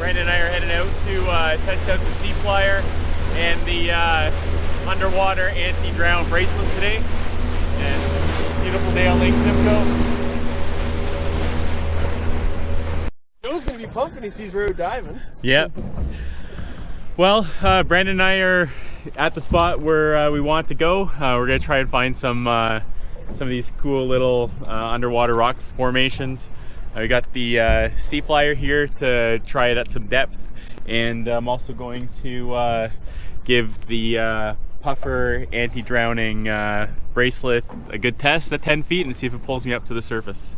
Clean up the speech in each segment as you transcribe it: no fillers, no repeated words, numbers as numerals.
Brandon and I are heading out to test out the Seaflyer and the underwater anti-drown bracelet today. And beautiful day on Lake Simcoe. Joe's gonna be pumped when he sees road diving. Yep. Well, Brandon and I are at the spot where we want to go. We're gonna try and find some of these cool little underwater rock formations. We got the Seaflyer here to try it at some depth, and I'm also going to give the Puffer anti-drowning bracelet a good test at 10 feet and see if it pulls me up to the surface.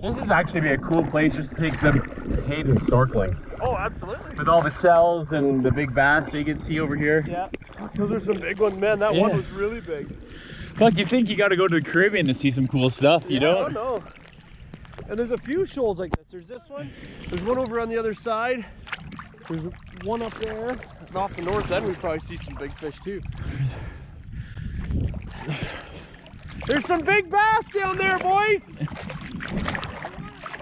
This would actually be a cool place just to take some haven snorkeling. Oh, absolutely. With all the shells and the big bass that you can see over here. Yeah, those are some big ones, man. That one was really big. Fuck, you think you gotta go to the Caribbean to see some cool stuff, you don't? I don't know. And there's a few shoals like this. There's this one. There's one over on the other side. There's one up there. And off the north end, we probably see some big fish too. There's some big bass down there, boys.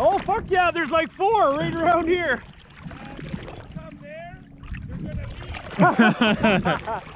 Oh, fuck yeah, there's like 4 right around here. Come there, you're gonna be.